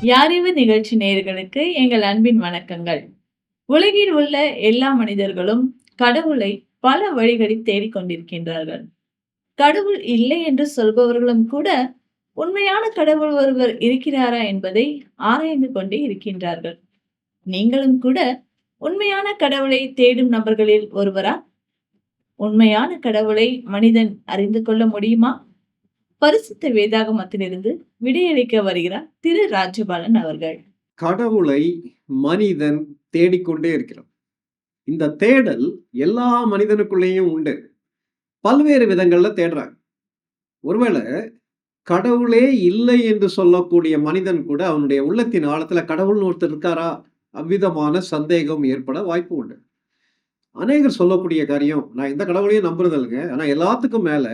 யாரிவு நிகழ்ச்சி நேயர்களுக்கு எங்கள் அன்பின் வணக்கங்கள். உலகில் உள்ள எல்லா மனிதர்களும் கடவுளை பல வழிகளில் தேடிக் கொண்டிருக்கின்றார்கள். கடவுள் இல்லை என்று சொல்பவர்களும் கூட உண்மையான கடவுள் ஒருவர் இருக்கிறாரா என்பதை ஆராய்ந்து கொண்டே இருக்கின்றார்கள். நீங்களும் கூட உண்மையான கடவுளை தேடும் நபர்களில் ஒருவரா? உண்மையான கடவுளை மனிதன் அறிந்து கொள்ள முடியுமா? பரிசுத்த வேதாகமத்திலிருந்து விடையளிக்க வருகிறார் திரு ராஜபாலன் அவர்கள். கடவுளை மனிதன் தேடிக்கொண்டே இருக்கிறான். இந்த தேடல் எல்லா மனிதனுக்குள்ளேயும் உண்டு. பல்வேறு விதங்கள்ல தேடுறாங்க. ஒருவேளை கடவுளே இல்லை என்று சொல்லக்கூடிய மனிதன் கூட அவனுடைய உள்ளத்தின் ஆழத்துல கடவுள்னு ஒருத்தர் இருக்காரா? அவ்விதமான சந்தேகம் ஏற்பட வாய்ப்பு உண்டு. அநேகர் சொல்லக்கூடிய காரியம், நான் எந்த கடவுளையும் நம்புறது இல்லைங்க. ஆனா எல்லாத்துக்கும் மேல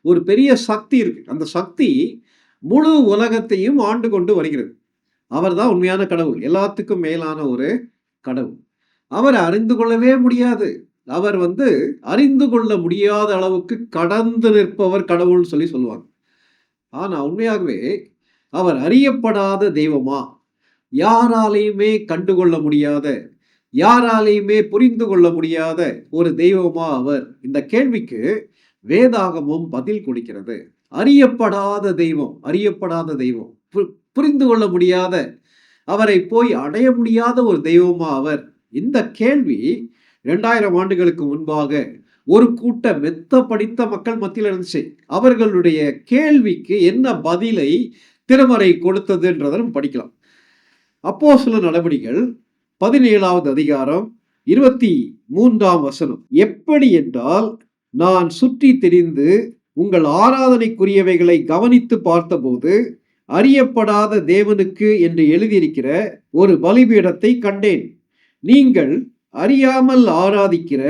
ஒரு பெரிய சக்தி இருக்கு. அந்த சக்தி முழு உலகத்தையும் ஆண்டு கொண்டு வருகிறது. அவர்தான் உண்மையான கடவுள். எல்லாத்துக்கும் மேலான ஒரு கடவுள். அவரை அறிந்து கொள்ளவே முடியாது. அவர் அறிந்து கொள்ள முடியாத அளவுக்கு கடந்து நிற்பவர் கடவுள்னு சொல்லுவாங்க. ஆனா உண்மையாகவே அவர் அறியப்படாத தெய்வமா? யாராலையுமே கண்டுகொள்ள முடியாத, யாராலையுமே புரிந்து கொள்ள முடியாத ஒரு தெய்வமா அவர்? இந்த கேள்விக்கு வேதாகமும் பதில் கொடுக்கிறது. அறியப்படாத தெய்வம், அறியப்படாத தெய்வம், புரிந்து கொள்ள முடியாத, அவரை போய் அடைய முடியாத ஒரு தெய்வமா அவர்? இந்த கேள்வி 2000 ஆண்டுகளுக்கு முன்பாக ஒரு கூட்ட மெத்த படித்த மக்கள் மத்தியில் இருந்துச்சு. அவர்களுடைய கேள்விக்கு என்ன பதிலை திருமறை கொடுத்ததுன்றதும் படிக்கலாம். அப்போஸ்தலர் நடபடிகள் 17வது அதிகாரம் 23ஆம் வசனம். எப்படி என்றால், நான் சுற்றி திரிந்து உங்கள் ஆராதனைக்குரியவைகளை கவனித்து பார்த்தபோது அறியப்படாத தேவனுக்கு என்று எழுதியிருக்கிற ஒரு பலிபீடத்தை கண்டேன். நீங்கள் அறியாமல் ஆராதிக்கிற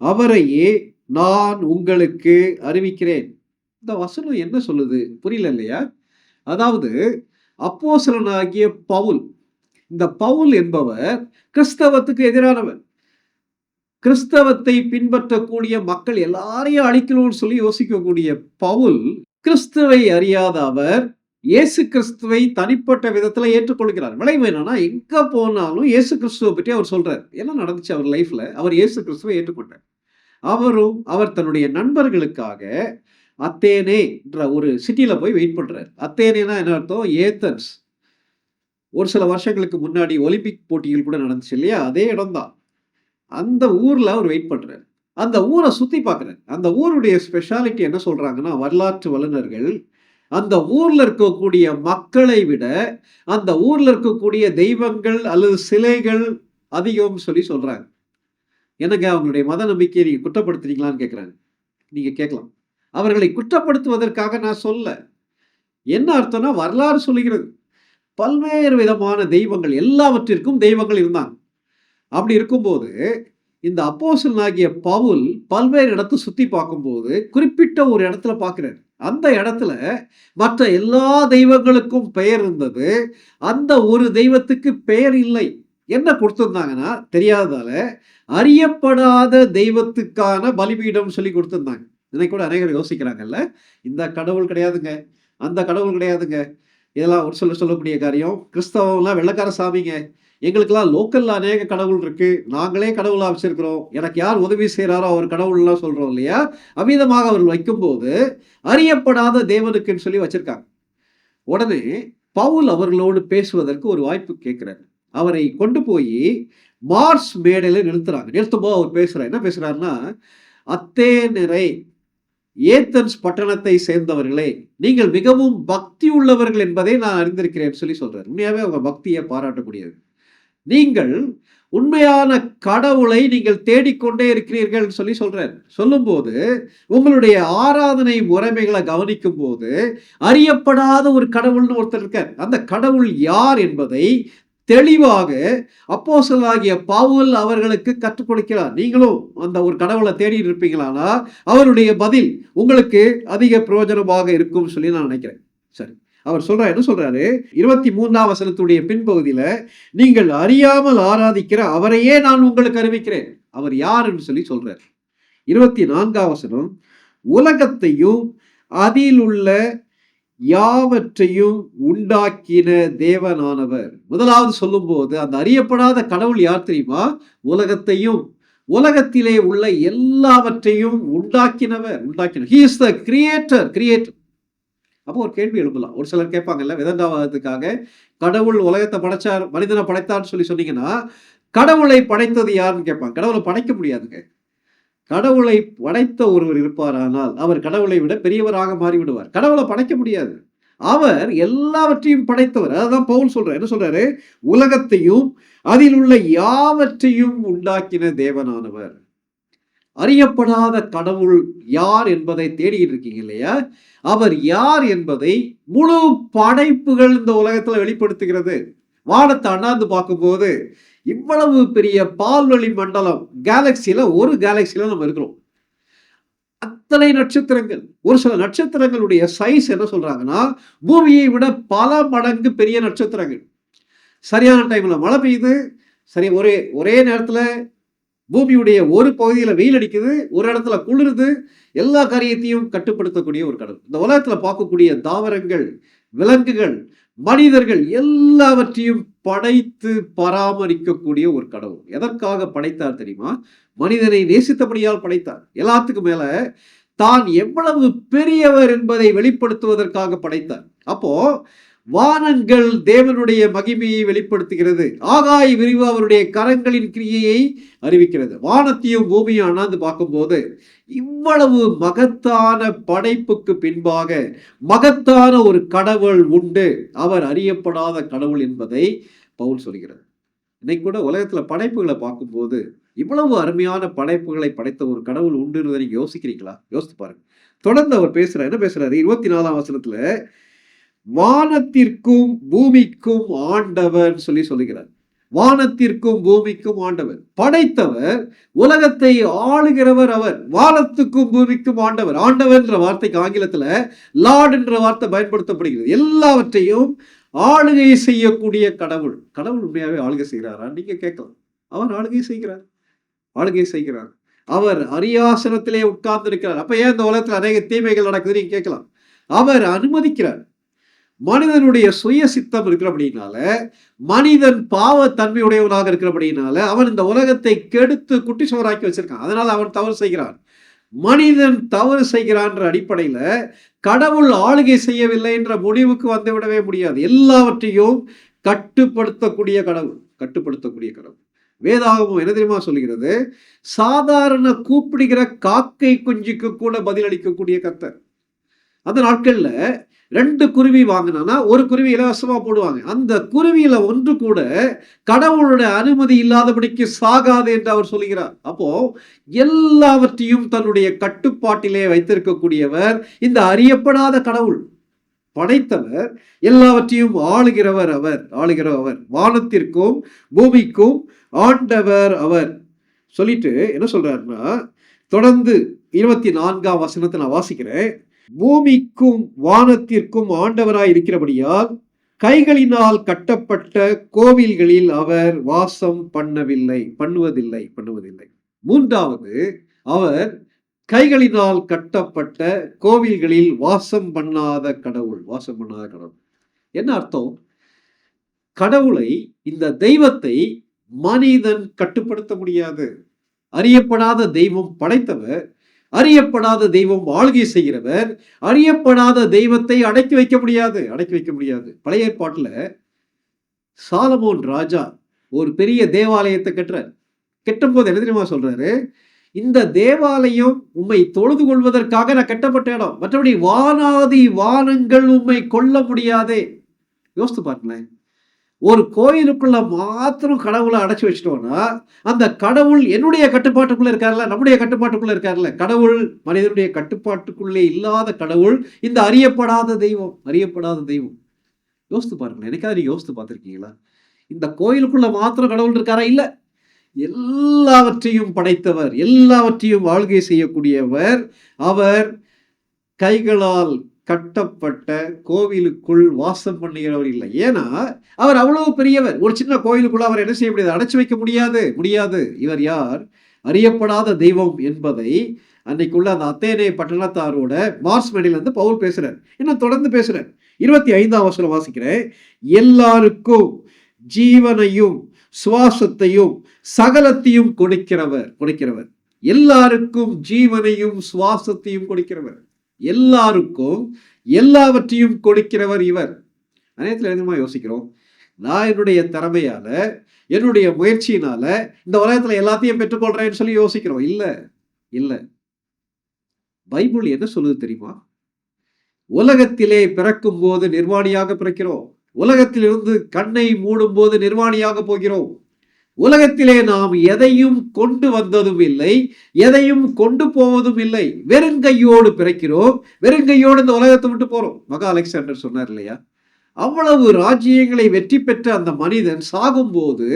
அவரையே நான் உங்களுக்கு அறிவிக்கிறேன். இந்த வசனம் என்ன சொல்லுது? புரியல இல்லையா? அதாவது அப்போஸ்தலனாகிய பவுல், இந்த பவுல் என்பவர் கிறிஸ்தவத்துக்கு எதிரானவர். கிறிஸ்தவத்தை பின்பற்றக்கூடிய மக்கள் எல்லாரையும் அழிக்கணும்னு சொல்லி யோசிக்கக்கூடிய பவுல், கிறிஸ்துவை அறியாத அவர் இயேசு கிறிஸ்துவை தனிப்பட்ட விதத்துல ஏற்றுக்கொள்கிறார். விளைவு என்னன்னா, எங்க போனாலும் இயேசு கிறிஸ்துவை பற்றி அவர் சொல்றார். என்ன நடந்துச்சு அவர் லைஃப்ல? அவர் இயேசு கிறிஸ்துவை ஏற்றுக்கொண்டார். அவரும் அவர் தன்னுடைய நண்பர்களுக்காக அத்தேனே என்ற ஒரு சிட்டியில போய் வெயிட் பண்றார். அத்தேனேனா என்ன அர்த்தம்? ஏத்தன்ஸ். ஒரு சில வருஷங்களுக்கு முன்னாடி ஒலிம்பிக் போட்டிகள் கூட நடந்துச்சு இல்லையா? அதே இடம்தான். அந்த ஊர்ல அவர் வெயிட் பண்றாரு. அந்த ஊரை சுத்தி பார்க்கிறார். அந்த ஊருடைய ஸ்பெஷாலிட்டி என்ன சொல்றாங்கன்னா, வரலாற்று வல்லுநர்கள், அந்த ஊர்ல இருக்கக்கூடிய மக்களை விட அந்த ஊர்ல இருக்கக்கூடிய தெய்வங்கள் அல்லது சிலைகள் அதிகம் சொல்றாங்க. எனக்கு அவங்களுடைய மத நம்பிக்கையை நீங்க குற்றப்படுத்துறீங்களான்னு கேட்கிறாங்க. நீங்க கேட்கலாம். அவர்களை குற்றப்படுத்துவதற்காக நான் சொல்ல. என்ன அர்த்தம்னா, வரலாறு சொல்லுகிறது. பல்வேறு விதமான தெய்வங்கள், எல்லாவற்றிற்கும் தெய்வங்கள் இருந்தாங்க. அப்படி இருக்கும்போது இந்த அப்போஸ்தலனாகிய பவுல் பல்வேறு இடத்தை சுத்தி பார்க்கும்போது குறிப்பிட்ட ஒரு இடத்துல பார்க்கிறார். அந்த இடத்துல மற்ற எல்லா தெய்வங்களுக்கும் பெயர் இருந்தது. அந்த ஒரு தெய்வத்துக்கு பெயர் இல்லை. என்ன கொடுத்திருந்தாங்கன்னா, தெரியாததால அறியப்படாத தெய்வத்துக்கான பலிபீடம் சொல்லி கொடுத்திருந்தாங்க. இன்னைக்கு கூட அநேகர் யோசிக்கிறாங்கல்ல, இந்த கடவுள் கிடையாதுங்க, அந்த கடவுள் கிடையாதுங்க. இதெல்லாம் ஒரு சொல்லக்கூடிய காரியம். கிறிஸ்தவம்லாம் வெள்ளக்கார சாமிங்க, எங்களுக்கெல்லாம் லோக்கல்ல அநேக கடவுள் இருக்கு, நாங்களே கடவுளா வச்சிருக்கிறோம், எனக்கு யார் உதவி செய்கிறாரோ அவர் கடவுள்லாம் சொல்றோம் இல்லையா? அவ்விதமாக அவர்கள் வைக்கும்போது அறியப்படாத தேவனுக்குன்னு சொல்லி வச்சிருக்காங்க. உடனே பவுல் அவர்களோடு பேசுவதற்கு ஒரு வாய்ப்பு கேட்கிறார். அவரை கொண்டு போய் மார்ஸ் மேடையில நிறுத்துறாங்க. நிறுத்தும்போது அவர் பேசுறார். என்ன பேசுறாருன்னா, அத்தேனரே, ஏத்தன்ஸ் பட்டணத்தை சேர்ந்தவர்களே, நீங்கள் மிகவும் பக்தி உள்ளவர்கள் என்பதை நான் அறிந்திருக்கிறேன் சொல்றாரு. உண்மையாவே அவங்க பக்தியை பாராட்டக்கூடியது. நீங்கள் உண்மையான கடவுளை நீங்கள் தேடிக்கொண்டே இருக்கிறீர்கள் சொல்றார். சொல்லும்போது உங்களுடைய ஆராதனை முறைமைகளை கவனிக்கும் போது அறியப்படாத ஒரு கடவுள்னு ஒருத்தர் இருக்கார். அந்த கடவுள் யார் என்பதை தெளிவாக அப்போஸ்தலனாகிய பவுல் அவர்களுக்கு கற்றுக் கொடுக்கிறார். நீங்களும் அந்த ஒரு கடவுளை தேடி இருப்பீங்களானா அவருடைய பதில் உங்களுக்கு அதிக பிரயோஜனமாக இருக்கும் சொல்லி நான் நினைக்கிறேன். சரி, அவர் என்ன சொல்றாரு? 23ஆம் வசனத்துடைய பின்பகுதியில, நீங்கள் அறியாமல் ஆராதிக்கிற அவரையே நான் உங்களுக்கு அறிவிக்கிறேன். அவர் யார் என்று சொல்றார். 24ஆம் வசனம், உலகத்தையும் அதில் உள்ள யாவற்றையும் உண்டாக்கின தேவனானவர். முதலாவது சொல்லும்போது அந்த அறியப்படாத கடவுள் யார் தெரியுமா? உலகத்தையும் உலகத்திலே உள்ள எல்லாவற்றையும் உண்டாக்கினவர். He is the creator. அப்போ ஒரு கேள்வி எழுப்பலாம். ஒரு சிலர் கேட்பாங்கல்ல, விதண்டாவாதத்துக்காக கடவுள் உலகத்தை படைச்சார், மனிதனை படைத்தார்னு சொன்னீங்கன்னா, கடவுளை படைத்தது யாருன்னு கேட்பாங்க. கடவுளை படைக்க முடியாதுங்க. கடவுளை படைத்த ஒருவர் இருப்பாரானால் அவர் கடவுளை விட பெரியவராக மாறிவிடுவார். கடவுளை படைக்க முடியாது. அவர் எல்லாவற்றையும் படைத்தவர். அதான் பவுல் சொல்றார். என்ன சொல்றாரு? உலகத்தையும் அதில் உள்ள யாவற்றையும் உண்டாக்கின தேவனானவர். அறியப்படாத கடவுள் யார் என்பதை தேடிக்கிட்டு இருக்கீங்க இல்லையா? அவர் யார் என்பதை முழு படைப்புகள் இந்த உலகத்துல வெளிப்படுத்துகிறது. வானத்தை அண்ணாந்து பார்க்கும்போது இவ்வளவு பெரிய பால்வெளி மண்டலம், ஒரு கேலக்சியில நம்ம இருக்கிறோம். அத்தனை நட்சத்திரங்கள். ஒரு சில நட்சத்திரங்களுடைய சைஸ் என்ன சொல்றாங்கன்னா, பூமியை விட பல மடங்கு பெரிய நட்சத்திரங்கள். சரியான டைம்ல மழை பெய்யுது. சரி, ஒரே நேரத்துல பூமியுடைய ஒரு பகுதியில வெயில் அடிக்குது, ஒரு இடத்துல குளிருது. எல்லா காரியத்தையும் கட்டுப்படுத்தக்கூடிய ஒரு கடவுள். இந்த உலகத்துல பார்க்கக்கூடிய தாவரங்கள், விலங்குகள், மனிதர்கள் எல்லாவற்றையும் படைத்து பராமரிக்கக்கூடிய ஒரு கடவுள். எதற்காக படைத்தார் தெரியுமா? மனிதனை நேசித்தபடியால் படைத்தார். எல்லாத்துக்கும் மேல தான் எவ்வளவு பெரியவர் என்பதை வெளிப்படுத்துவதற்காக படைத்தார். அப்போ வானங்கள் தேவனுடைய மகிமையை வெளிப்படுத்துகிறது. ஆகாய விரிவு அவருடைய கரங்களின் கிரியையை அறிவிக்கிறது. வானத்தையும் பூமியும் அண்ணாந்து பார்க்கும்போது இவ்வளவு மகத்தான படைப்புக்கு பின்பாக மகத்தான ஒரு கடவுள் உண்டு. அவர் அறியப்படாத கடவுள் என்பதை பவுல் சொல்கிறார். இன்னைக்கு கூட உலகத்துல படைப்புகளை பார்க்கும்போது இவ்வளவு அருமையான படைப்புகளை படைத்த ஒரு கடவுள் உண்டுன்றதை நீங்க யோசிக்கிறீங்களா? யோசித்து பாருங்க. தொடர்ந்து அவர் பேசுறார். என்ன பேசுறாரு? 24ஆம் வசனத்துல வானத்திற்கும் பூமிக்கும் ஆண்டவர் சொல்லுகிறார். வானத்திற்கும் பூமிக்கும் ஆண்டவர். படைத்தவர், உலகத்தை ஆளுகிறவர் அவர். வானத்துக்கும் பூமிக்கும் ஆண்டவர். ஆண்டவர் என்ற வார்த்தைக்கு ஆங்கிலத்துல லார்ட் என்ற வார்த்தை பயன்படுத்தப்படுகிறது. எல்லாவற்றையும் ஆளுகை செய்யக்கூடிய கடவுள். கடவுள் உண்மையாவே ஆளுகை செய்கிறாரா? நீங்க கேட்கலாம். அவர் ஆளுகை செய்கிறார். அவர் அரியாசனத்திலே உட்கார்ந்து இருக்கிறார். அப்ப ஏன் இந்த உலகத்துல அநேக தீமைகள் நடக்குது நீங்க கேட்கலாம். அவர் அனுமதிக்கிறார். மனிதனுடைய சுய சித்தம் இருக்கிறபடினால, மனிதன் பாவத்தன்மையுடையவனாக இருக்கிறபடினால அவன் இந்த உலகத்தை கெடுத்து குட்டி சோறாக்கி வச்சிருக்கான். அதனால அவன் தவறு செய்கிறான். மனிதன் தவறு செய்கிறான்ற அடிப்படையில கடவுள் ஆளுகை செய்யவில்லை என்ற முடிவுக்கு வந்துவிடவே முடியாது. எல்லாவற்றையும் கட்டுப்படுத்தக்கூடிய கடவுள். வேதாகமம் என்ன தெரியுமா சொல்லுகிறது? சாதாரண கூப்பிடுகிற காக்கை குஞ்சுக்கு கூட பதிலளிக்கக்கூடிய கர்த்தர். அந்த நாட்கள்ல 2 குருவி வாங்கினா ஒரு குருவி இலவசமா போடுவாங்க. அந்த குருவியில ஒன்று கூட கடவுளுடைய அனுமதி இல்லாதபடிக்கு சாகாது என்று அவர் சொல்லுகிறார். அப்போ எல்லாவற்றையும் தன்னுடைய கட்டுப்பாட்டிலே வைத்திருக்கக்கூடியவர் இந்த அறியப்படாத கடவுள். படைத்தவர், எல்லாவற்றையும் ஆளுகிறவர் அவர். வானத்திற்கும் பூமிக்கும் ஆண்டவர் அவர். சொல்லிட்டு என்ன சொல்றாருன்னா, தொடர்ந்து 24ஆம் வசனத்தை நான் வாசிக்கிறேன். பூமிக்கும் வானத்திற்கும் ஆண்டவராய் இருக்கிறபடியால் கைகளினால் கட்டப்பட்ட கோவில்களில் அவர் வாசம் பண்ணுவதில்லை. மூன்றாவது, அவர் கைகளினால் கட்டப்பட்ட கோவில்களில் வாசம் பண்ணாத கடவுள். என்ன அர்த்தம்? கடவுளை, இந்த தெய்வத்தை மனிதன் கட்டுப்படுத்த முடியாது. அறியப்படாத தெய்வம் படைத்தவர், அறியப்படாத தெய்வம் ஆளுகை செய்கிறவர். அறியப்படாத தெய்வத்தை அடக்கி வைக்க முடியாது. பழைய ஏற்பாட்டுல சாலமோன் ராஜா ஒரு பெரிய தேவாலயத்தை கட்டும்போது என்ன தெரியுமா சொல்றாரு? இந்த தேவாலயம் உம்மை தொழுது கொள்வதற்காக நான் கட்டப்பட்ட இடம், மற்றபடி வானாதி வானங்கள் உம்மை கொள்ள முடியாதே. யோசித்து பாருங்களேன். ஒரு கோயிலுக்குள்ள மாத்திரம் கடவுளை அடைச்சு வச்சிட்டோம்னா அந்த கடவுள் என்னுடைய கட்டுப்பாட்டுக்குள்ள இருக்காருல்ல, நம்முடைய கட்டுப்பாட்டுக்குள்ள இருக்காருல்ல. கடவுள் மனிதனுடைய கட்டுப்பாட்டுக்குள்ளே இல்லாத கடவுள் இந்த அறியப்படாத தெய்வம். யோசித்து பாருங்களேன். எனக்காவது நீங்க யோசித்து பார்த்திருக்கீங்களா? இந்த கோயிலுக்குள்ள மாத்திரம் கடவுள் இருக்காரா? இல்ல, எல்லாவற்றையும் படைத்தவர், எல்லாவற்றையும் ஆளுகை செய்யக்கூடியவர். அவர் கைகளால் கட்டப்பட்ட கோவிலுக்குள் வாசம் பண்ணுகிறவர் இல்லை. ஏன்னா அவர் அவ்வளவு பெரியவர். ஒரு சின்ன கோயிலுக்குள்ள அவர் என்ன செய்ய முடியாது? அடைச்சு வைக்க முடியாது. இவர் யார்? அறியப்படாத தெய்வம் என்பதை அன்னைக்குள்ள அந்த அத்தேனே பட்டணத்தாரோட மார்ஸ் மேடையிலிருந்து பவுல் பேசுறார். இன்னும் தொடர்ந்து பேசுறார். 25ஆம் வசனம் வாசிக்கிறேன். எல்லாருக்கும் ஜீவனையும் சுவாசத்தையும் சகலத்தையும் கொடுக்கிறவர். எல்லாருக்கும் ஜீவனையும் சுவாசத்தையும் கொடுக்கிறவர். எல்லாருக்கும் எல்லாவற்றையும் கொடுக்கிறவர் இவர். அநேகத்தில் அதிகமாக யோசிக்கிறோம், நான் என்னுடைய திறமையால என்னுடைய முயற்சியினால இந்த உலகத்துல எல்லாத்தையும் பெற்றுக்கொள்றேன்னு சொல்லி யோசிக்கிறோம். இல்ல. பைபிள் என்ன சொல்லுது தெரியுமா? உலகத்திலே பிறக்கும் போது நிர்வாணியாக பிறக்கிறோம். உலகத்திலிருந்து கண்ணை மூடும் போது நிர்வாணியாக போகிறோம். உலகத்திலே நாம் எதையும் கொண்டு வந்ததும் இல்லை, எதையும் கொண்டு போவதும் இல்லை. வெறுங்கையோடு பிறக்கிறோம், வெறுங்கையோடு இந்த உலகத்தை விட்டு போறோம். மகா அலெக்சாண்டர் சொன்னார் இல்லையா, அவ்வளவு ராஜ்யங்களை வெற்றி பெற்ற அந்த மனிதன் சாகும்போது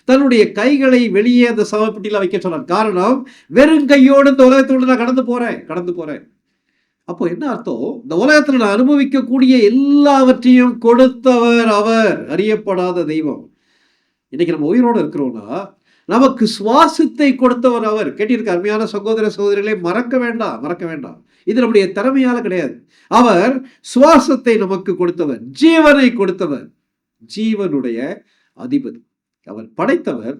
தன்னுடைய கைகளை வெளியே அந்த சவப்பெட்டியில வைக்க சொன்னார். காரணம், வெறுங்கையோடு இந்த உலகத்தோடு நான் கடந்து போறேன். அப்போ என்ன அர்த்தம்? இந்த உலகத்துல நான் அனுபவிக்கக்கூடிய எல்லாவற்றையும் கொடுத்தவர் அவர், அறியப்படாத தெய்வம். இன்னைக்கு நம்ம உயிரோடு இருக்கிறோம்னா நமக்கு சுவாசத்தை கொடுத்தவர் அவர். கேட்டிருக்க அருமையான சகோதர சகோதரிகளே, மறக்க வேண்டாம். இது நம்முடைய திறமையால கிடையாது. அவர் சுவாசத்தை நமக்கு கொடுத்தவர், ஜீவனை கொடுத்தவர், ஜீவனுடைய அதிபதி. அவர் படைத்தவர்.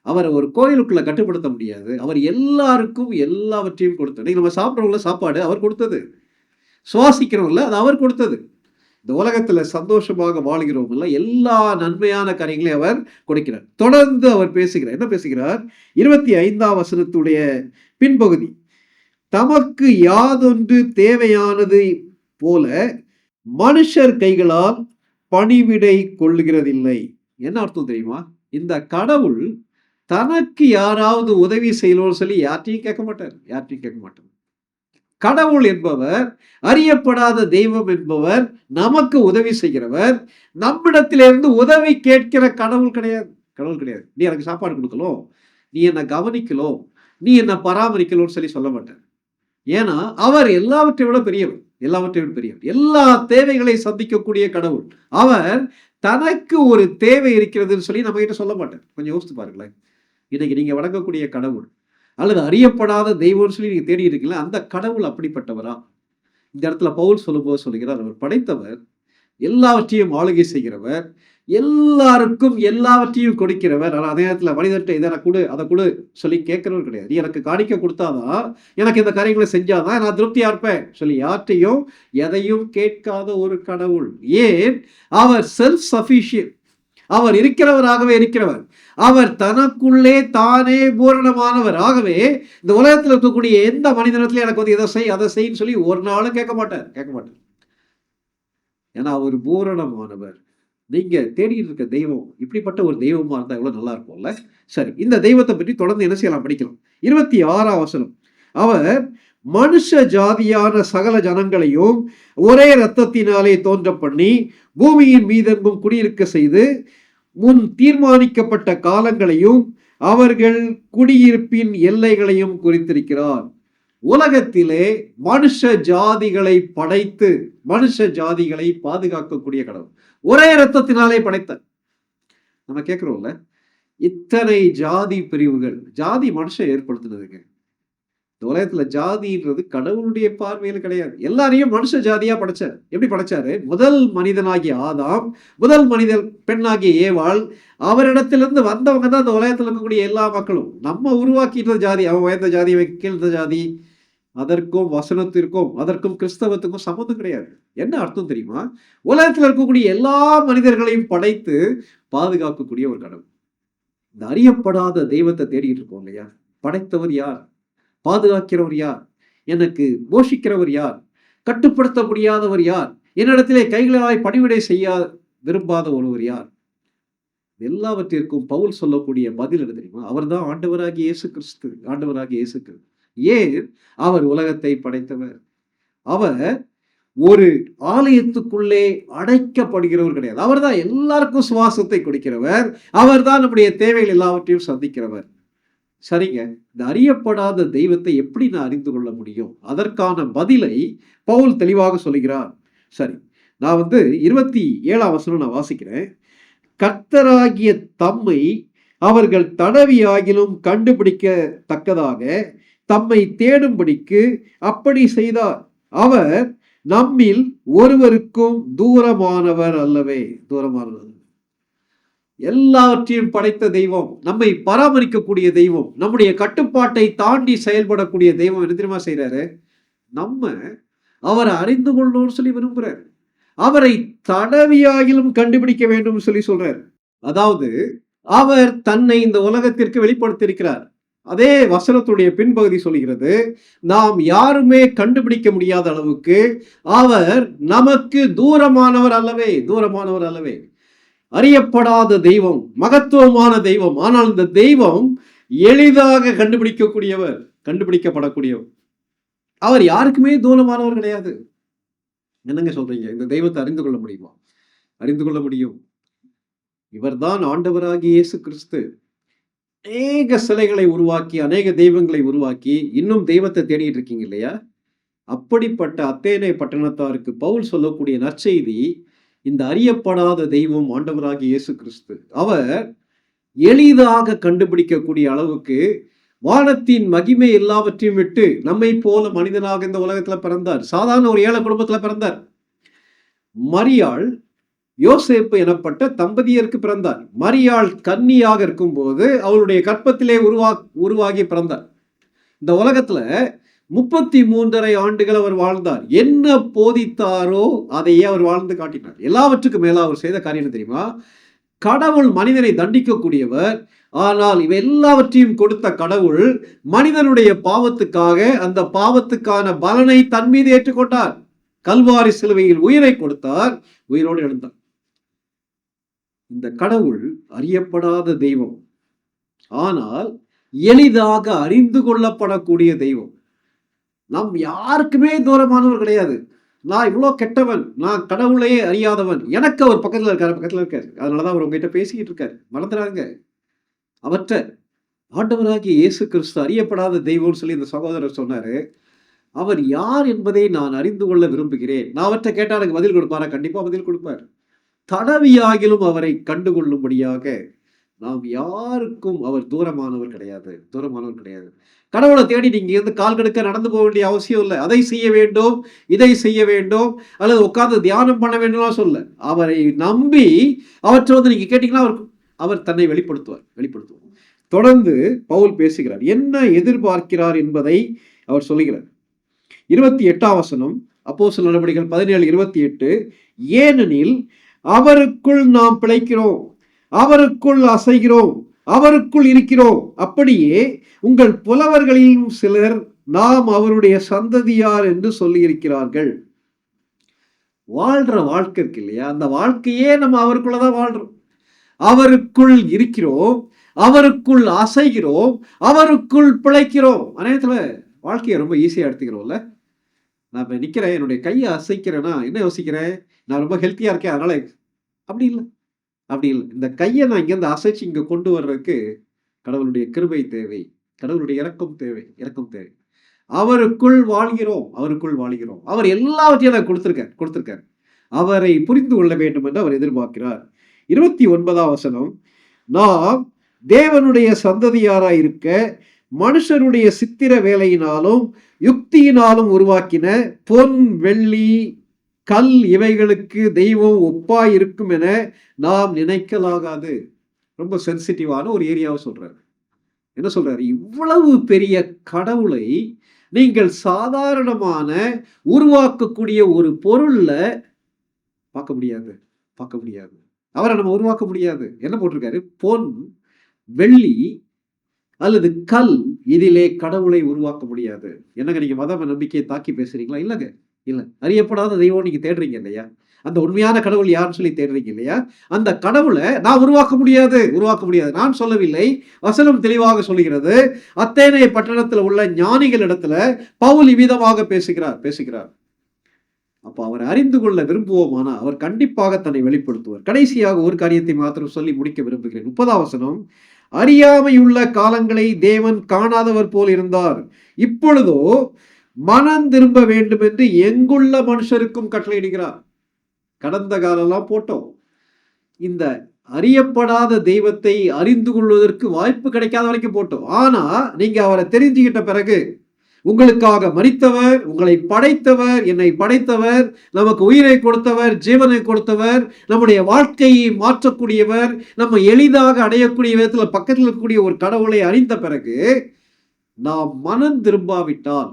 அவர் ஒரு கோயிலுக்குள்ள கட்டுப்படுத்த முடியாது. அவர் எல்லாருக்கும் எல்லாவற்றையும் கொடுத்தவர். நம்ம சாப்பிட்றவங்கள சாப்பாடு அவர் கொடுத்தது, சுவாசிக்கிறவங்கள அது அவர் கொடுத்தது. இந்த உலகத்துல சந்தோஷமாக வாழ்கிறோம் இல்ல, எல்லா நன்மையான காரியங்களையும் அவர் கொடுக்கிறார். தொடர்ந்து அவர் பேசுகிறார். என்ன பேசுகிறார்? 25ஆம் வசனத்துடைய பின்பகுதி, தமக்கு யாதொன்று தேவையானது போல மனுஷர் கைகளால் பணிவிடை கொள்ளுகிறதில்லை. என்ன அர்த்தம் தெரியுமா? இந்த கடவுள் தனக்கு யாராவது உதவி செய்யணும்னு சொல்லி யார்ட்டையும் கேட்க மாட்டார். கடவுள் என்பவர், அறியப்படாத தெய்வம் என்பவர், நமக்கு உதவி செய்கிறவர். நம்மிடத்திலிருந்து உதவி கேட்கிற கடவுள் கிடையாது. நீ எனக்கு சாப்பாடு கொடுக்கணும், நீ என்னை கவனிக்கணும், நீ என்னை பராமரிக்கணும்னு சொல்லி சொல்ல மாட்டார். ஏன்னா அவர் எல்லாவற்றை விட பெரியவர். எல்லா தேவைகளை சந்திக்கக்கூடிய கடவுள். அவர் தனக்கு ஒரு தேவை இருக்கிறதுன்னு சொல்லி நம்ம கிட்ட சொல்ல மாட்டார். கொஞ்சம் யோசித்து பாருங்களேன். இன்னைக்கு நீங்க வணங்கக்கூடிய கடவுள் அல்லது அறியப்படாத தெய்வம்னு சொல்லி நீங்க தேடி இருக்கீங்களா, அந்த கடவுள் அப்படிப்பட்டவரா? இந்த இடத்துல பவுல் சொல்லும்போது சொல்லுகிறார், அவர் படைத்தவர், எல்லாவற்றையும் ஆளுகை செய்கிறவர், எல்லாருக்கும் எல்லாவற்றையும் கொடுக்கிறவர். ஆனால் அதே நேரத்தில் மனிதர்கிட்ட இதை கொடு அதை கொடு சொல்லி கேட்கிறவர் கிடையாது. நீ எனக்கு காணிக்க கொடுத்தாதான், எனக்கு இந்த காரியங்களை செஞ்சாதான் நான் திருப்தியா இருப்பேன் சொல்லி யார்ட்டையும் எதையும் கேட்காத ஒரு கடவுள். ஏன்? Our self sufficient. அவர் இருக்கிறவர். அவர் தனக்குள்ளே தானே பூரணமானவர். ஆகவே இந்த உலகத்தில் இருக்கக்கூடிய எந்த மனிதனத்திலும் எனக்கு வந்து அதை செய்ன்னு சொல்லி ஒரு நாளும் கேட்க மாட்டார். ஏன்னா அவர் பூரணமானவர். நீங்க தேடிட்டு இருக்க தெய்வம் இப்படிப்பட்ட ஒரு தெய்வமா இருந்தா எவ்வளவு நல்லா இருக்கும்ல. சரி, இந்த தெய்வத்தை பற்றி தொடர்ந்து என்ன செய்யலாம், படிக்கலாம். 26ஆம் வசனம், அவர் மனுஷ ஜாதியான சகல ஜனங்களையும் ஒரே இரத்தத்தினாலே தோன்ற பண்ணி பூமியின் மீதெங்கும் குடியிருக்க செய்து முன் தீர்மானிக்கப்பட்ட காலங்களையும் அவர்கள் குடியிருப்பின் எல்லைகளையும் குறித்திருக்கிறார். உலகத்திலே மனுஷ ஜாதிகளை படைத்து மனுஷ ஜாதிகளை பாதுகாக்கக்கூடிய கடவுள். ஒரே இரத்தத்தினாலே படைத்தார். நம்ம கேட்கிறோம்ல, இத்தனை ஜாதி பிரிவுகள், ஜாதி மனுஷன் ஏற்படுத்தினதுங்க. இந்த உலகத்துல ஜாதின்றது கடவுளுடைய பார்வையில் கிடையாது. எல்லாரையும் மனுஷ ஜாதியா படைச்சார். எப்படி படைச்சாரு? முதல் மனிதனாகிய ஆதாம், முதல் மனிதன் பெண்ணாகிய ஏவாள், அவரிடத்திலிருந்து வந்தவங்க தான் இந்த உலகத்தில் இருக்கக்கூடிய எல்லா மக்களும். நம்ம உருவாக்கிட்ட ஜாதி, அவன் உயர்ந்த ஜாதி, கீழ்ந்த ஜாதி, அதற்கும் வசனத்திற்கும் அதற்கும் கிறிஸ்தவத்துக்கும் சம்மந்தம் கிடையாது. என்ன அர்த்தம் தெரியுமா? உலகத்தில் இருக்கக்கூடிய எல்லா மனிதர்களையும் படைத்து பாதுகாக்கக்கூடிய ஒரு கடவுள். இந்த அறியப்படாத தெய்வத்தை தேடிட்டு இருக்கோம் இல்லையா, படைத்தவர் யார்? பாதுகாக்கிறவர் யார்? எனக்கு போஷிக்கிறவர் யார்? கட்டுப்படுத்த முடியாதவர் யார்? என்னிடத்திலே கைகளாய் பணிவிடை செய்ய விரும்பாத ஒருவர் யார்? எல்லாவற்றிற்கும் பவுல் சொல்லக்கூடிய பதில் என்ன தெரியுமா? அவர்தான் ஆண்டவராகிய இயேசு கிறிஸ்து. ஏன்? அவர் உலகத்தை படைத்தவர். அவர் ஒரு ஆலயத்துக்குள்ளே அடைக்கப்படுகிறவர் கிடையாது. அவர் தான் எல்லாருக்கும் சுவாசத்தை கொடுக்கிறவர். அவர் தான் நம்முடைய தேவைகள் எல்லாவற்றையும் சந்திக்கிறவர். சரிங்க, இந்த அறியப்படாத தெய்வத்தை எப்படி நான் அறிந்து கொள்ள முடியும்? அதற்கான பதிலை பவுல் தெளிவாக சொல்லுகிறார். சரி, நான் 27ஆம் வசனம் நான் வாசிக்கிறேன். கர்த்தராகிய தம்மை அவர்கள் தடவியாகிலும் கண்டுபிடிக்க தக்கதாக தம்மை தேடும்படிக்கு அப்படி செய்தார். அவர் நம்மில் ஒருவருக்கும் தூரமானவர் அல்லவே. தூரமானவர். எல்லாவற்றையும் படைத்த தெய்வம், நம்மை பராமரிக்கக்கூடிய தெய்வம், நம்முடைய கட்டுப்பாட்டை தாண்டி செயல்படக்கூடிய தெய்வம் என்ன தெரியுமா செய்யறாரு? நம்ம அவரை அறிந்து கொள்ளணும்னு சொல்லி விரும்புறாரு. அவரை தடவியாகிலும் கண்டுபிடிக்க வேண்டும் சொல்லி சொல்றாரு. அதாவது அவர் தன்னை இந்த உலகத்திற்கு வெளிப்படுத்தியிருக்கிறார். அதே வசனத்துடைய பின்பகுதி சொல்கிறது, நாம் யாருமே கண்டுபிடிக்க முடியாத அளவுக்கு அவர் நமக்கு தூரமானவர் அல்லவே. தூரமானவர் அல்லவே. அறியப்படாத தெய்வம், மகத்துவமான தெய்வம். ஆனால் இந்த தெய்வம் எளிதாக கண்டுபிடிக்கக்கூடியவர், கண்டுபிடிக்கப்படக்கூடியவர். அவர் யாருக்குமே தூரமானவர் கிடையாது. என்னங்க சொல்றீங்க? இந்த தெய்வத்தை அறிந்து கொள்ள முடியுமா? அறிந்து கொள்ள முடியும். இவர்தான் ஆண்டவராகிய இயேசு கிறிஸ்து. அநேக சிலைகளை உருவாக்கி, அநேக தெய்வங்களை உருவாக்கி, இன்னும் தெய்வத்தை தேடிட்டு இருக்கீங்க இல்லையா? அப்படிப்பட்ட அத்தேனே பட்டணத்தாருக்கு பவுல் சொல்லக்கூடிய நற்செய்தி, இந்த அறியப்படாத தெய்வம் ஆண்டவராகிய இயேசு கிறிஸ்து. அவர் எளிதாக கண்டுபிடிக்கக்கூடிய அளவுக்கு வானத்தின் மகிமை எல்லாவற்றையும் விட்டு நம்மை போல மனிதனாக இந்த உலகத்துல பிறந்தார். சாதாரண ஒரு ஏழை குடும்பத்துல பிறந்தார். மரியாள் யோசேப்பு எனப்பட்ட தம்பதியருக்கு பிறந்தார். மரியாள் கன்னியாக இருக்கும்போது அவளுடைய கற்பத்திலே உருவாகி பிறந்தார். இந்த உலகத்துல 33.5 ஆண்டுகள் அவர் வாழ்ந்தார். என்ன போதித்தாரோ அதையே அவர் வாழ்ந்து காட்டினார். எல்லாவற்றுக்கும் மேல அவர் செய்த காரியம் தெரியுமா? கடவுள் மனிதனை தண்டிக்கக்கூடியவர். ஆனால் இவை எல்லாவற்றையும் கொடுத்த கடவுள் மனிதனுடைய பாவத்துக்காக அந்த பாவத்துக்கான பலனை தன் மீது ஏற்றுக்கொண்டார். கல்வாரி சிலுவையில் உயிரை கொடுத்தார், உயிரோடு எழுந்தார். இந்த கடவுள் அறியப்படாத தெய்வம், ஆனால் எளிதாக அறிந்து கொள்ளப்படக்கூடிய தெய்வம். நாம் யாருக்குமே தூரமானவர் கிடையாது. நான் இவ்வளோ கெட்டவன், நான் கடவுளையே அறியாதவன், எனக்கு அவர் பக்கத்தில் இருக்காரு. அதனாலதான் அவர் உங்ககிட்ட பேசிக்கிட்டு இருக்காரு. மறந்துடாங்க. அவற்றை ஆண்டவராகிய இயேசு கிறிஸ்து அறியப்படாத தெய்வம்னு சொல்லி இந்த சகோதரர் சொன்னாரு. அவர் யார் என்பதை நான் அறிந்து கொள்ள விரும்புகிறேன். நான் அவற்றை கேட்டால் எனக்கு பதில் கொடுப்பாரா? கண்டிப்பா பதில் கொடுப்பார். தடவியாகிலும் அவரை கண்டுகொள்ளும்படியாக நாம் யாருக்கும் அவர் தூரமானவர் கிடையாது. தூரமானவர் கிடையாது. கடவுளை தேடி நீங்க இருந்து கால் கடுக்க நடந்து போக வேண்டிய அவசியம் இல்லை. அதை செய்ய வேண்டும், இதை செய்ய வேண்டும், அல்லது உட்கார்ந்து தியானம் பண்ண வேண்டும் சொல்ல. அவரை நம்பி அவற்றை நீங்க கேட்டீங்கன்னா அவர் தன்னை வெளிப்படுத்துவார். தொடர்ந்து பவுல் பேசுகிறார். என்ன எதிர்பார்க்கிறார் என்பதை அவர் சொல்லுகிறார். 28ஆம் வசனம், அப்போஸ்தலர் நடவடிக்கைகள் 17:28. ஏனெனில் அவருக்குள் நாம் பிழைக்கிறோம், அவருக்குள் அசைகிறோம், அவருக்குள் இருக்கிறோம். அப்படியே உங்கள் புலவர்களிலும் சிலர் நாம் அவருடைய சந்ததியார் என்று சொல்லி இருக்கிறார்கள். வாழ்ற வாழ்க்கை இருக்கு இல்லையா? அந்த வாழ்க்கையே நம்ம அவருக்குள்ளதான் வாழ்றோம். அவருக்குள் இருக்கிறோம், அவருக்குள் அசைகிறோம், அவருக்குள் பிழைக்கிறோம். அநேகத்துல வாழ்க்கையை ரொம்ப ஈஸியா எடுத்துக்கிறோம்ல. நான் இப்ப நிக்கிறேன், என்னுடைய கையை அசைக்கிறேன்னா என்ன யோசிக்கிறேன்? நான் ரொம்ப ஹெல்த்தியா இருக்கேன் அதனால. அப்படி இல்லை. இந்த கையை நான் இங்கேருந்து அசைச்சு இங்க கொண்டு வர்றதுக்கு கடவுளுடைய கிருபை தேவை, கடவுளுடைய இரக்கம் தேவை. அவருக்குள் வாழ்கிறோம். அவர் எல்லாவற்றையும் நான் கொடுத்திருக்கார். அவரை புரிந்து கொள்ள வேண்டும் என்று அவர் எதிர்பார்க்கிறார். 29ஆம் வசனம், நாம் தேவனுடைய சந்ததியாராய் இருக்க மனுஷருடைய சித்திர வேலையினாலும் யுக்தியினாலும் உருவாக்கின பொன், வெள்ளி, கல் இவைகளுக்கு தெய்வம் ஒப்பாய் இருக்கும் என நாம் நினைக்கலாகாது. ரொம்ப சென்சிட்டிவான ஒரு ஏரியாவை சொல்றாரு. என்ன சொல்றாரு? இவ்வளவு பெரிய கடவுளை நீங்கள் சாதாரணமான உருவாக்கக்கூடிய ஒரு பொருள்ல பார்க்க முடியாது. அவரை நம்ம உருவாக்க முடியாது. என்ன போட்டிருக்காரு? பொன், வெள்ளி அல்லது கல், இதிலே கடவுளை உருவாக்க முடியாது. என்னங்க நீங்க மத நம்பிக்கையை தாக்கி பேசுறீங்களா? இல்லைங்க, இல்லை. அறியப்படாத தெய்வம் நீங்க தேடுறீங்க இல்லையா? அந்த உண்மையான கடவுள் யாருன்னு சொல்லி தேடுறீங்க இல்லையா? அந்த கடவுளை நான் உருவாக்க முடியாது. நான் சொல்லவில்லை, வசனம் தெளிவாக சொல்லுகிறது. அத்தேனே பட்டணத்தில் உள்ள ஞானிகளிடத்துல பவுல் இவ்விதமாக பேசுகிறார். அப்ப அவர் அறிந்து கொள்ள விரும்புவோமானா அவர் கண்டிப்பாக தன்னை வெளிப்படுத்துவார். கடைசியாக ஒரு காரியத்தை மாத்திரம் சொல்லி முடிக்க விரும்புகிறேன். 30ஆம் வசனம், அறியாமையுள்ள காலங்களை தேவன் காணாதவர் போல் இருந்தார், இப்பொழுதோ மனம் திரும்ப வேண்டும் என்று எங்குள்ள மனுஷருக்கும் கட்டளையிடுகிறார். கடந்த காலம்லாம் போட்டோம். இந்த அறியப்படாத தெய்வத்தை அறிந்து கொள்வதற்கு வாய்ப்பு கிடைக்காத வரைக்கும் போட்டோம். ஆனா நீங்க அவரை தெரிஞ்சுக்கிட்ட பிறகு உங்களுக்காக மரித்தவர், உங்களை படைத்தவர், என்னை படைத்தவர், நமக்கு உயிரை கொடுத்தவர், ஜீவனை கொடுத்தவர், நம்முடைய வாழ்க்கையை மாற்றக்கூடியவர், நம்ம எளிதாக அடையக்கூடிய விதத்தில் பக்கத்தில் இருக்கக்கூடிய ஒரு கடவுளை அறிந்த பிறகு நாம் மனம் திரும்பாவிட்டால்,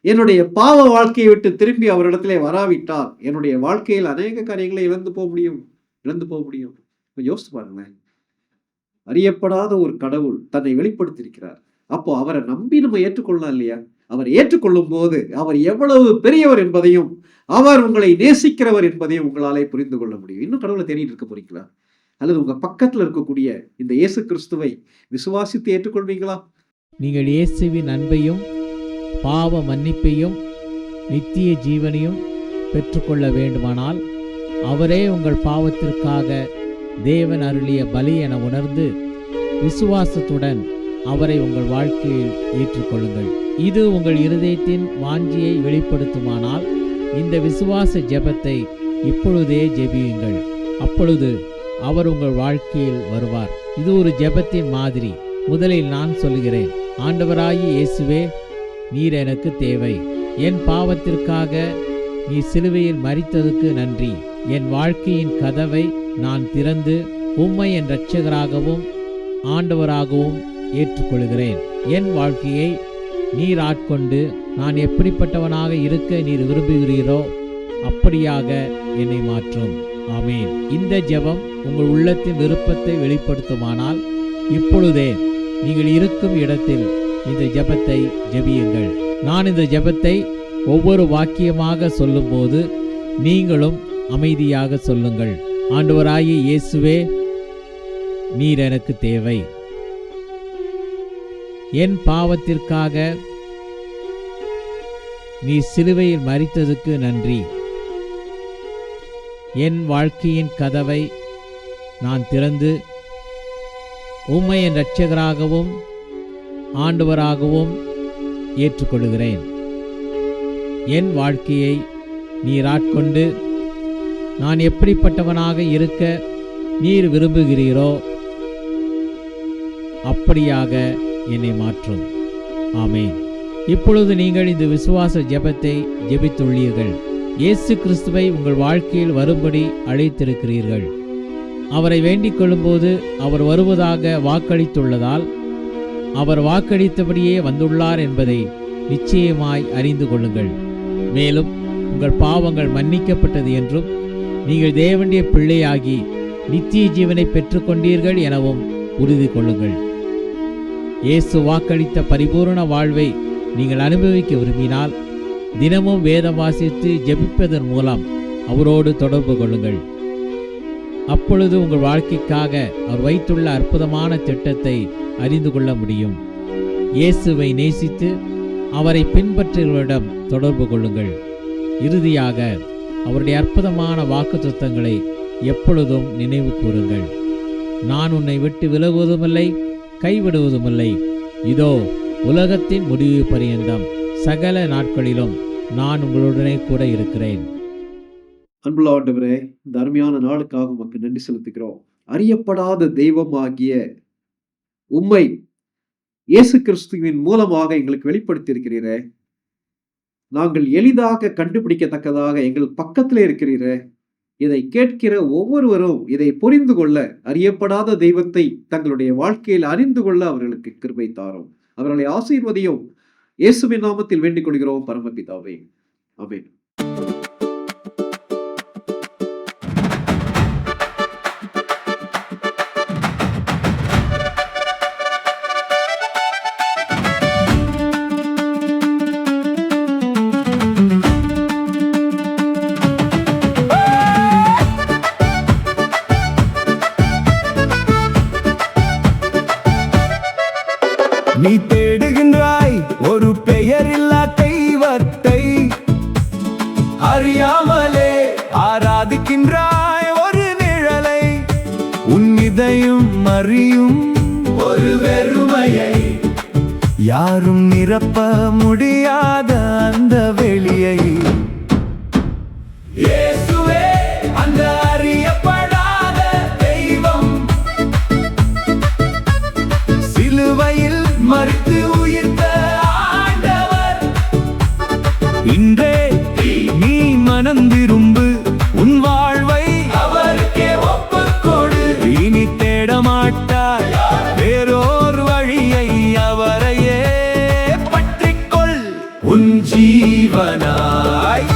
என்னுடைய பாவ வாழ்க்கையை விட்டு திரும்பி அவரிடத்திலே வராவிட்டால், என்னுடைய வாழ்க்கையில் அநேக காரியங்களை இழந்து போக முடியும். யோசித்து பாருங்களேன். அறியப்படாத ஒரு கடவுள் தன்னை வெளிப்படுத்தியிருக்கிறார். அப்போ அவரை நம்பி நம்ம ஏற்றுக்கொள்ளலாம் இல்லையா? அவர் ஏற்றுக்கொள்ளும் போது அவர் எவ்வளவு பெரியவர் என்பதையும், அவர் உங்களை நேசிக்கிறவர் என்பதையும் உங்களாலே புரிந்து கொள்ள முடியும். இன்னும் கடவுளை தேடிட்டு இருக்க போறீங்களா? அல்லது உங்க பக்கத்துல இருக்கக்கூடிய இந்த இயேசு கிறிஸ்துவை விசுவாசித்து ஏற்றுக்கொள்வீங்களா? நீங்கள் இயேசுவின் அன்பையும் பாவ மன்னிப்பையும் நித்திய ஜீவனையும் பெற்றுக்கொள்ள வேண்டுமானால், அவரே உங்கள் பாவத்திற்காக தேவன் அருளிய பலி என உணர்ந்து விசுவாசத்துடன் அவரை உங்கள் வாழ்க்கையில் ஏற்றுக்கொள்ளுங்கள். இது உங்கள் இருதயத்தின் வாஞ்சியை வெளிப்படுத்துமானால், இந்த விசுவாச ஜெபத்தை இப்பொழுதே ஜெபியுங்கள். அப்பொழுது அவர் உங்கள் வாழ்க்கையில் வருவார். இது ஒரு ஜெபத்தின் மாதிரி. முதலில் நான் சொல்லுகிறேன். ஆண்டவராகிய இயேசுவே, நீர் எனக்கு தேவை. என் பாவத்திற்காக நீ சிலுவையில் மரித்ததுக்கு நன்றி. என் வாழ்க்கையின் கதவை நான் திறந்து உம்மை என் இரட்சகராகவும் ஆண்டவராகவும் ஏற்றுக்கொள்கிறேன். என் வாழ்க்கையை நீர் ஆட்கொண்டு நான் எப்படிப்பட்டவனாக இருக்க நீர் விரும்புகிறீரோ அப்படியாக என்னை மாற்றும். ஆமேன். இந்த ஜெபம் உங்கள் உள்ளத்தின் விருப்பத்தை வெளிப்படுத்துமானால், இப்பொழுதே நீங்கள் இருக்கும் இடத்தில் இந்த ஜெபத்தை ஜெபியுங்கள். நான் இந்த ஜெபத்தை ஒவ்வொரு வாக்கியமாக சொல்லும்போது நீங்களும் அமைதியாக சொல்லுங்கள். ஆண்டவராகிய இயேசுவே, நீர் எனக்கு தேவை. என் பாவத்திற்காக நீ சிலுவையில் மரித்ததுக்கு நன்றி. என் வாழ்க்கையின் கதவை நான் திறந்து உம்மை என் இரட்சகராகவும் ஆண்டவராகவும் ஏற்றுக்கொள்கிறேன். என் வாழ்க்கையை நீர் ஆட்கொண்டு நான் எப்படிப்பட்டவனாக இருக்க நீர் விரும்புகிறீரோ அப்படியாக என்னை மாற்றும். ஆமேன். இப்பொழுது நீங்கள் இந்த விசுவாச ஜெபத்தை ஜெபித்துள்ளீர்கள். இயேசு கிறிஸ்துவை உங்கள் வாழ்க்கையில் வரும்படி அழைத்திருக்கிறீர்கள். அவரை வேண்டிக் கொள்ளும்போது அவர் வருவதாக வாக்களித்துள்ளதால், அவர் வாக்களித்தபடியே வந்துள்ளார் என்பதை நிச்சயமாய் அறிந்து கொள்ளுங்கள். மேலும் உங்கள் பாவங்கள் மன்னிக்கப்பட்டது என்றும் நீங்கள் தேவனுடைய பிள்ளையாகி நித்திய ஜீவனை பெற்றுக்கொண்டீர்கள் எனவும் உறுதி கொள்ளுங்கள். இயேசு வாக்களித்த பரிபூரண வாழ்வை நீங்கள் அனுபவிக்க விரும்பினால், தினமும் வேதம் வாசித்து ஜெபிப்பதன் மூலம் அவரோடு தொடர்பு கொள்ளுங்கள். அப்பொழுது உங்கள் வாழ்க்கைக்காக அவர் வைத்துள்ள அற்புதமான திட்டத்தை அறிந்து கொள்ள முடியும். இயேசுவை நேசித்து அவரை பின்பற்றுகிறவரிடம் தொடர்பு கொள்ளுங்கள். இறுதியாக அவருடைய அற்புதமான வாக்குத்தத்தங்களை எப்பொழுதும் நினைவு கூறுங்கள். நான் உன்னை விட்டு விலகுவதுமில்லை, கைவிடுவதுமில்லை. இதோ உலகத்தின் முடிவு பரியந்தம் சகல நாட்களிலும் நான் உங்களுடனே கூட இருக்கிறேன். அன்புள்ள ஆண்டவரே, இந்த அருமையான நாளுக்காக உமக்கு நன்றி செலுத்துகிறோம். அறியப்படாத தெய்வம் ஆகிய உம்மை இயேசு கிறிஸ்துவின் மூலமாக எங்களுக்கு வெளிப்படுத்தி இருக்கிறீரே. நாங்கள் எளிதாக கண்டுபிடிக்கத்தக்கதாக எங்கள் பக்கத்திலே இருக்கிறீரே. இதை கேட்கிற ஒவ்வொருவரும் இதை புரிந்து கொள்ள, அறியப்படாத தெய்வத்தை தங்களுடைய வாழ்க்கையில் அறிந்து கொள்ள அவர்களுக்கு கிருபை தாரும். அவர்களை ஆசீர்வதியும். இயேசுவின் நாமத்தில் வேண்டிக் கொள்கிறோம் பரமபிதாவே. ஆமென். நீ தேடுகின்றாய் ஒரு பெயரில்லா தெய்வத்தை, அறியாமலே ஆராதிக்கின்றாய் ஒரு நிழலை. உன் இதயம் அறியும் ஒரு வெறுமையை, யாரும் நிரப்ப முடியாத அந்த வெளியை. இயேசுவே அந்த அறியப்படாத தெய்வம், சிலுவையில் மரித்து உயிர்த்த ஆண்டவர். மனந்திரும்பு உன் வாழ்வை அவருக்கே ஒப்புக்கொடு. இனி தேடமாட்டாய் வேறோர் வழியை, அவரையே பற்றிக்கொள் உன் ஜீவனாய்.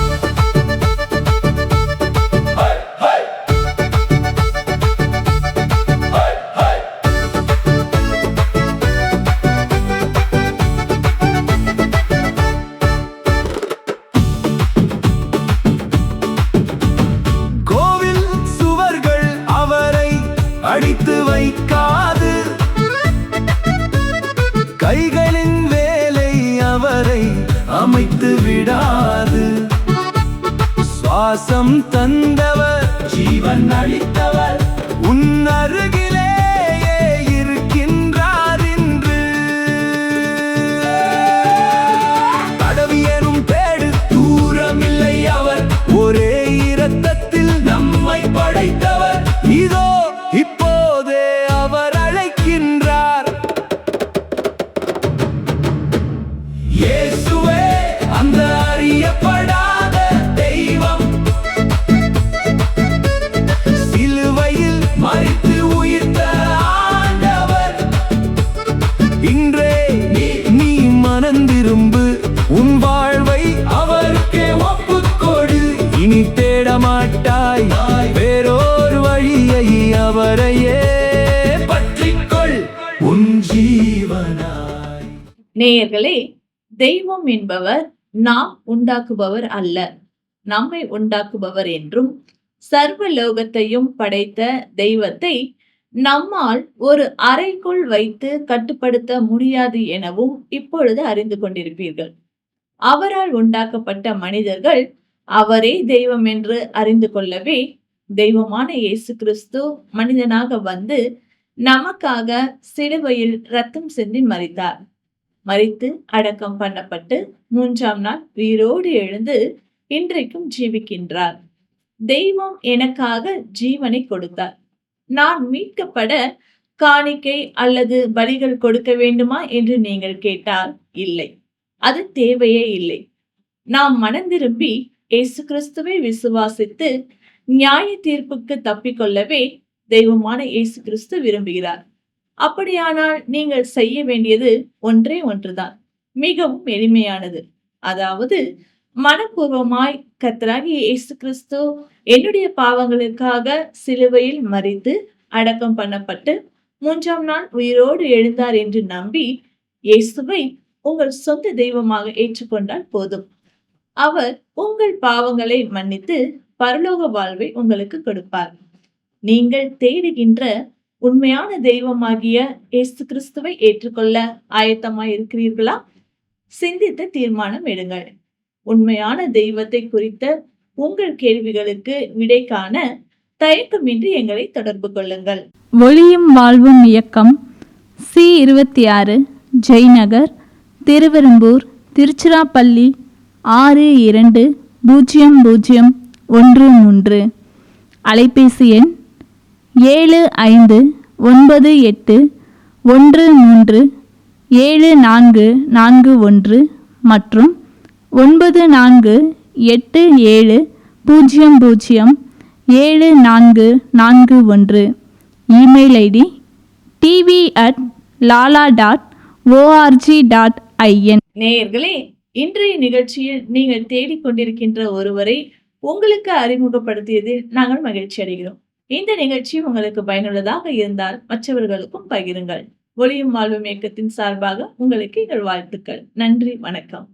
கோவில் சுவர்கள் அவரை அடித்து வைக்காது, கைகளின் வேலை அவரை அமைத்து விடாது. சுவாசம் தந்தவர், ஜீவன் அளித்தவர், உன் அருகிலேயே இருக்கின்றார் இன்று. கடவியனும் தேடு தூரமில்லை அவர், ஒரே இரத்தத்தில் நம்மை படைத்தவர். இதோ இப்போதே அவர் அழைக்கின்றார். இயேசுவே அந்த அறியப்படாத தெய்வம், சிலுவையில் மரித்து உயிர்த்த ஆண்டவர். இன்றே நீ மனந்திரும்பு, உன் வாழ்வை அவருக்கே ஒப்புக்கொடு. இனி தேடமாட்டாய் வேறோர் வழியை, அவரையே பற்றிக்கொள் உன் ஜீவனாய். நேயர்களே, தெய்வம் என்பவர் நாம் உண்டாக்குபவர் அல்ல, நம்மை உண்டாக்குபவர் என்றும், சர்வ லோகத்தையும் படைத்த தெய்வத்தை நம்மால் ஒரு அறைக்குள் வைத்து கட்டுப்படுத்த முடியாது எனவும் இப்பொழுது அறிந்து கொண்டிருப்பீர்கள். அவரால் உண்டாக்கப்பட்ட மனிதர்கள் அவரே தெய்வம் என்று அறிந்து கொள்ளவே தெய்வமான இயேசு கிறிஸ்து மனிதனாக வந்து நமக்காக சிலுவையில் ரத்தம் சிந்தி மரித்தார். மரித்து அடக்கம் பண்ணப்பட்டு 3ஆம் நாள் உயிரோடு எழுந்து இன்றைக்கும் ஜீவிக்கின்றார். தெய்வம் எனக்காக ஜீவனை கொடுத்தார். நான் மீட்கப்பட காணிக்கை அல்லது பலிகள் கொடுக்க வேண்டுமா என்று நீங்கள் கேட்டால் இல்லை, அது தேவையே இல்லை. நாம் மனந்திரும்பி இயேசு கிறிஸ்துவை விசுவாசித்து நியாய தீர்ப்புக்கு தப்பிக்கொள்ளவே தெய்வமான இயேசு கிறிஸ்து விரும்புகிறார். அப்படியானால் நீங்கள் செய்ய வேண்டியது ஒன்றே ஒன்றுதான், மிகவும் எளிமையானது. அதாவது மனப்பூர்வமாய் கர்த்தராகிய இயேசு கிறிஸ்து என்னுடைய பாவங்களுக்காக சிலுவையில் மரித்து அடக்கம் பண்ணப்பட்டு 3ஆம் நாள் உயிரோடு எழுந்தார் என்று நம்பி இயேசுவை உங்கள் சொந்த தெய்வமாக ஏற்றுக்கொண்டால் போதும். அவர் உங்கள் பாவங்களை மன்னித்து பரலோக வாழ்வை உங்களுக்கு கொடுப்பார். நீங்கள் தேடுகின்ற உண்மையான தெய்வமாகிய இயேசு கிறிஸ்துவை ஏற்றுக்கொள்ள ஆயத்தமாய் இருக்கிறீர்களா? சிந்தித்து தீர்மானம் எடுங்கள். உண்மையான தெய்வத்தை குறித்த உங்கள் கேள்விகளுக்கு விடை காண தயக்கமின்றி எங்களை தொடர்பு கொள்ளுங்கள். ஒளியும் வாழ்வும் இயக்கம், C26, ஜெய்நகர், திருவெரும்பூர், திருச்சிராப்பள்ளி 620013. அலைபேசி எண் 7598137441 மற்றும் 9487007441. Email ID tv@lala.org.in. நேயர்களே, இன்றைய நிகழ்ச்சியில் நீங்கள் தேடிக்கொண்டிருக்கின்ற ஒருவரை உங்களுக்கு அறிமுகப்படுத்தியதில் நாங்கள் மகிழ்ச்சி அடைகிறோம். இந்த நிகழ்ச்சி உங்களுக்கு பயனுள்ளதாக இருந்தால் மற்றவர்களுக்கும் பகிருங்கள். ஒளியும் வாழ்வும் இயக்கத்தின் சார்பாக உங்களுக்கு எங்கள் வாழ்த்துக்கள். நன்றி, வணக்கம்.